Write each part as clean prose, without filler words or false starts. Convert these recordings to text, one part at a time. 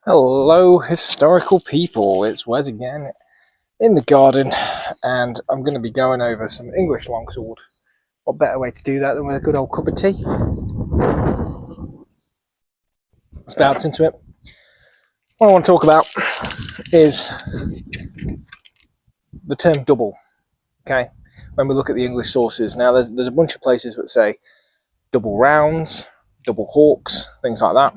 Hello, historical people. It's Wes again in the garden, and I'm going to be going over some English longsword. What better way to do that than with a good old cup of tea? Let's bounce into it. What I want to talk about is the term double. Okay, when we look at the English sources, now there's a bunch of places that say double rounds, double hawks, things like that,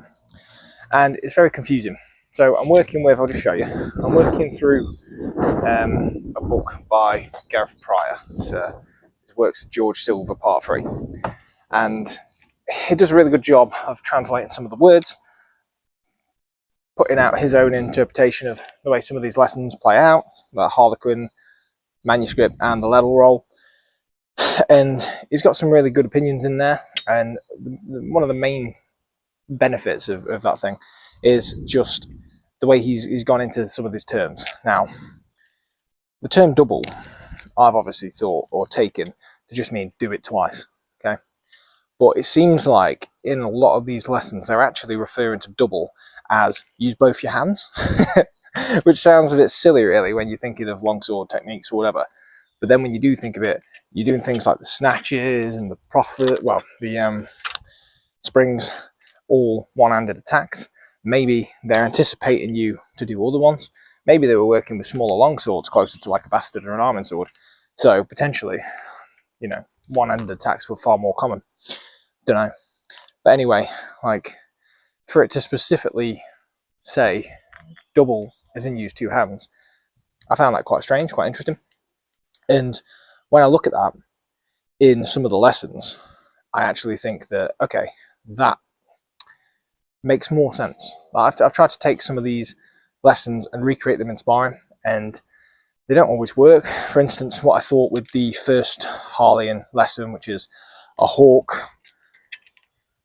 and it's very confusing. So I'm working with, I'll just show you, I'm working through a book by Gareth Pryor. His works of George Silver, Part 3. And he does a really good job of translating some of the words, putting out his own interpretation of the way some of these lessons play out, the Harlequin Manuscript and the Ledel Roll. And he's got some really good opinions in there. And one of the main benefits of that thing is just the way he's gone into some of these terms. Now, the term double, I've obviously thought or taken to just mean do it twice, okay? But it seems like in a lot of these lessons, they're actually referring to double as use both your hands, which sounds a bit silly, really, when you're thinking of longsword techniques or whatever. But then when you do think of it, you're doing things like the snatches and the springs, all one-handed attacks. Maybe they're anticipating you to do other ones. Maybe they were working with smaller longswords closer to like a bastard or an almond sword. So potentially, you know, one-handed attacks were far more common. Don't know. But anyway, like for it to specifically say double as in use two hands, I found that quite strange, quite interesting. And when I look at that in some of the lessons, I actually think that, okay, that makes more sense. I've tried to take some of these lessons and recreate them in sparring, and they don't always work. For instance, what I thought with the first Harlequin lesson, which is a hawk,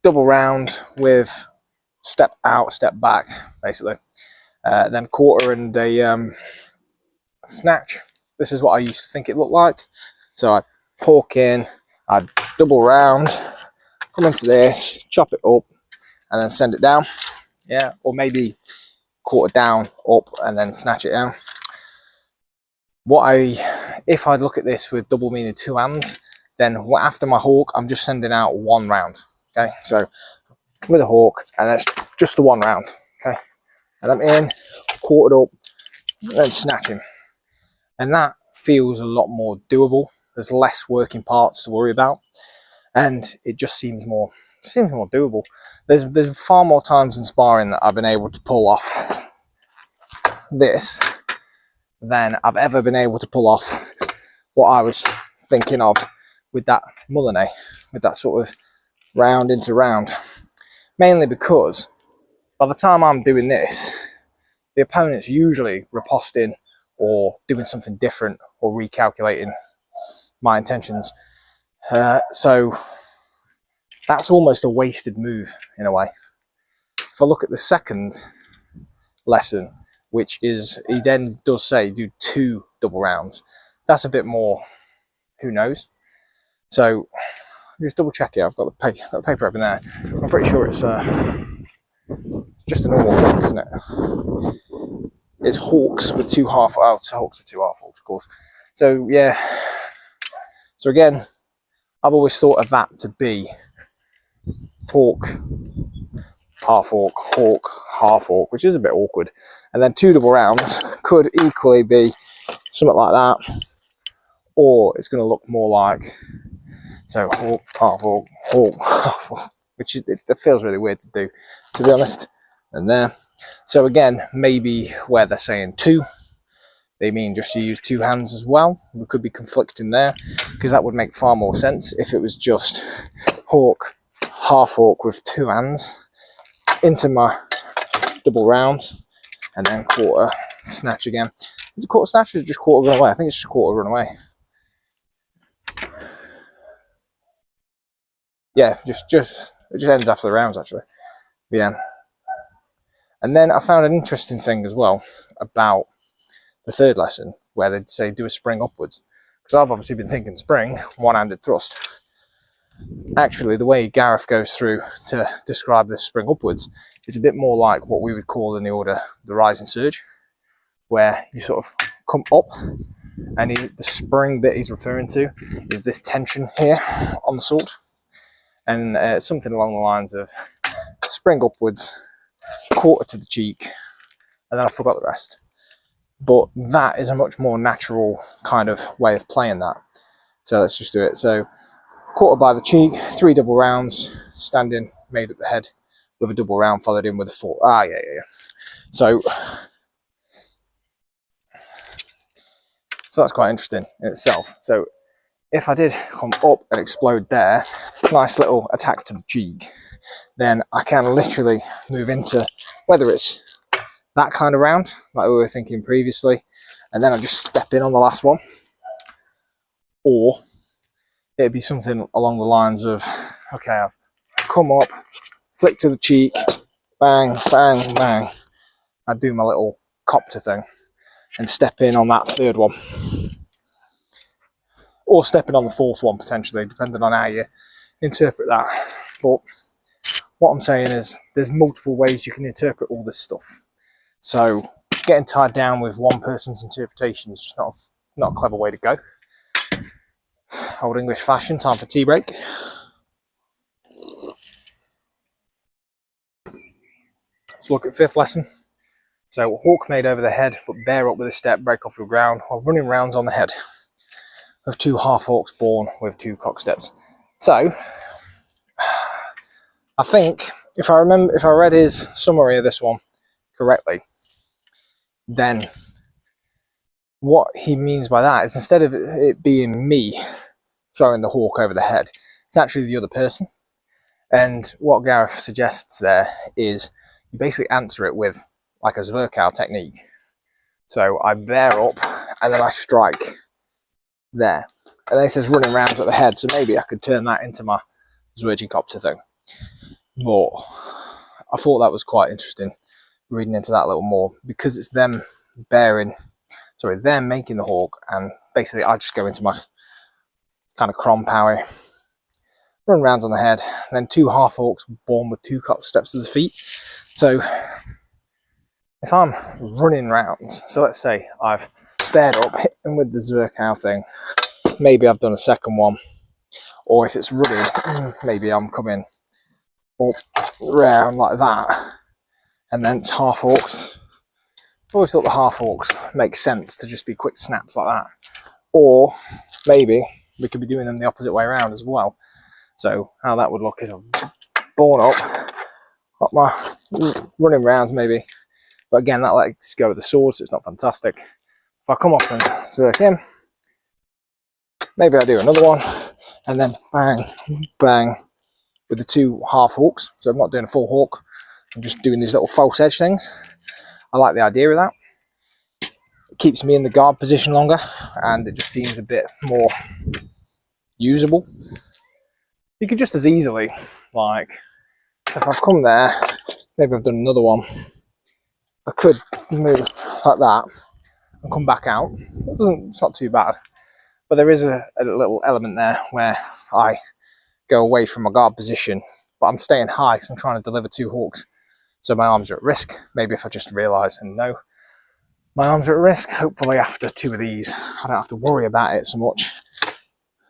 double round with step out, step back, basically, then quarter and a snatch. This is what I used to think it looked like. So I'd hawk in, I'd double round, come into this, chop it up, and then send it down. Yeah, or maybe quarter down, up, and then snatch it down. If I look at this with double meaning two hands, then after my hawk, I'm just sending out one round. Okay, so with a hawk, and that's just the one round. Okay, and I'm in, quartered up, and then snatching, and that feels a lot more doable. There's less working parts to worry about, and it just seems more doable. There's far more times in sparring that I've been able to pull off this than I've ever been able to pull off what I was thinking of with that Mulliner, with that sort of round into round. Mainly because by the time I'm doing this, the opponent's usually riposting or doing something different or recalculating my intentions. So that's almost a wasted move in a way. If I look at the second lesson, which is, he then does say do two double rounds. That's a bit more, who knows? So just double check it. I've got the paper open there. I'm pretty sure it's just a normal hawk, isn't it? It's hawks with two half, hawks with two half hawks, of course. So yeah. So again, I've always thought of that to be hawk, half hawk, which is a bit awkward. And then two double rounds could equally be something like that, or it's going to look more like, so hawk, half hawk, which is, it feels really weird to do, to be honest. And there. So again, maybe where they're saying two, they mean just to use two hands as well. We could be conflicting there, because that would make far more sense if it was just hawk, half hawk with two hands into my double round, and then quarter snatch again. Is it quarter snatch or just quarter run away? I think it's just quarter run away. Yeah, it just ends after the rounds actually. But yeah. And then I found an interesting thing as well about the third lesson, where they'd say do a spring upwards, because I've obviously been thinking spring, one-handed thrust. Actually, the way Gareth goes through to describe this spring upwards is a bit more like what we would call in the order the rising surge, where you sort of come up, and the spring bit he's referring to is this tension here on the sword, and something along the lines of spring upwards, quarter to the cheek, and then I forgot the rest. But that is a much more natural kind of way of playing that. So let's just do it. So quarter by the cheek, 3 double rounds, standing made at the head with a double round followed in with a 4. Yeah. So that's quite interesting in itself. So if I did come up and explode there, nice little attack to the cheek, then I can literally move into whether it's that kind of round, like we were thinking previously, and then I just step in on the last one, or it'd be something along the lines of, okay, I've come up, flick to the cheek, bang, bang, bang. I'd do my little copter thing and step in on that third one, or step in on the fourth one potentially, depending on how you interpret that. But what I'm saying is there's multiple ways you can interpret all this stuff. So getting tied down with one person's interpretation is just not a clever way to go. Old English fashion, time for tea break. Let's look at 5th lesson. So hawk made over the head, but bear up with a step, break off the ground, while running rounds on the head, with 2 half hawks born with 2 cock steps. So I think if I read his summary of this one correctly, then what he means by that is instead of it being me throwing the hawk over the head, it's actually the other person. And what Gareth suggests there is you basically answer it with like a Zwerkow technique. So I bear up and then I strike there. And then he says running rounds at the head, so maybe I could turn that into my Zwergicopter thing. But I thought that was quite interesting, reading into that a little more, because it's them them making the hawk, and basically I just go into my kind of crom power, run rounds on the head, and then 2 half hawks born with 2 cock steps to the feet. So if I'm running rounds, so let's say I've bared up, hit them with the Zwerkow thing, maybe I've done a second one, or if it's running, maybe I'm coming up round like that, and then it's half hawks. I always thought the half hawks make sense to just be quick snaps like that, or maybe we could be doing them the opposite way around as well. So how that would look is I'm born up, got my running rounds maybe, but again that lets go with the sword, so it's not fantastic. If I come up and zerk in, maybe I do another one, and then bang, bang with the 2 half hawks. So I'm not doing a full hawk, I'm just doing these little false edge things. I like the idea of that. It keeps me in the guard position longer, and it just seems a bit more usable. You could just as easily, like, if I've come there, maybe I've done another one, I could move like that and come back out. It's not too bad, but there is a little element there where I go away from my guard position, but I'm staying high because I'm trying to deliver 2 hawks, so my arms are at risk. Maybe if I just realise and know my arms are at risk, hopefully after 2 of these I don't have to worry about it so much,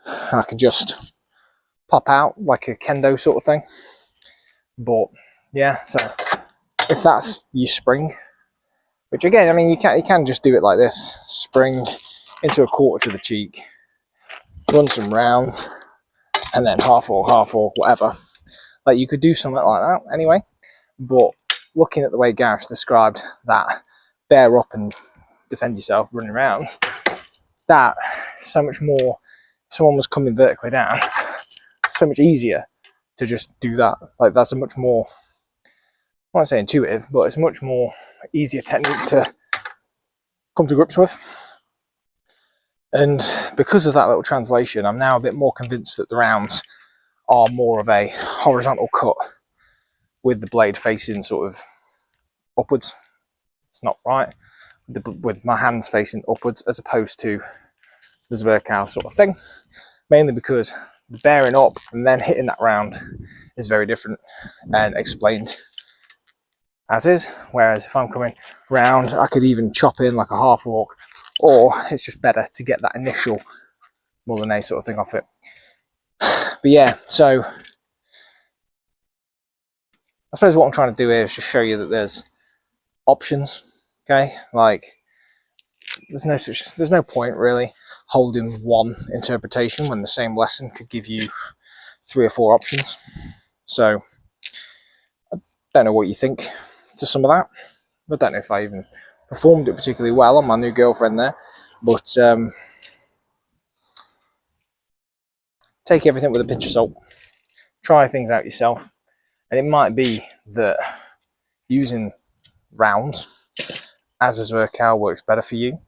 and I can just pop out like a kendo sort of thing. But yeah, so if that's your spring, which again, I mean, you can just do it like this: spring into a quarter to the cheek, run some rounds, and then half or whatever. Like, you could do something like that anyway. But looking at the way Gareth described that, bear up and defend yourself running around, that so much more. If someone was coming vertically down, so much easier to just do that. Like, that's a much more, I won't say intuitive, but it's a much more easier technique to come to grips with. And because of that little translation, I'm now a bit more convinced that the rounds are more of a horizontal cut with the blade facing sort of upwards. It's not right, with my hands facing upwards as opposed to the Zwerkow sort of thing, mainly because bearing up and then hitting that round is very different and explained as is. Whereas if I'm coming round, I could even chop in like a half walk, or it's just better to get that initial Mulliner sort of thing off it. But yeah, so I suppose what I'm trying to do here is just show you that there's options. Okay, like there's no point really holding one interpretation when the same lesson could give you 3 or 4 options. So I don't know what you think to some of that. I don't know if I even performed it particularly well on my new girlfriend there, but take everything with a pinch of salt. Try things out yourself, and it might be that using rounds as a Zwerkau works better for you.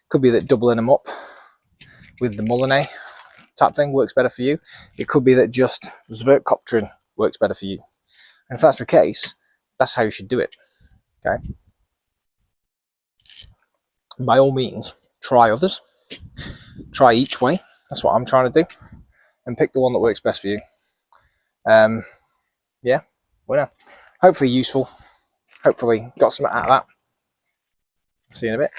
Could be that doubling them up with the Mulliner type thing works better for you. It could be that just Zwerkkopteren works better for you. And if that's the case, that's how you should do it. Okay. By all means, try others. Try each way. That's what I'm trying to do. And pick the one that works best for you. Yeah, well, yeah. Hopefully useful. Hopefully got something out of that. See you in a bit.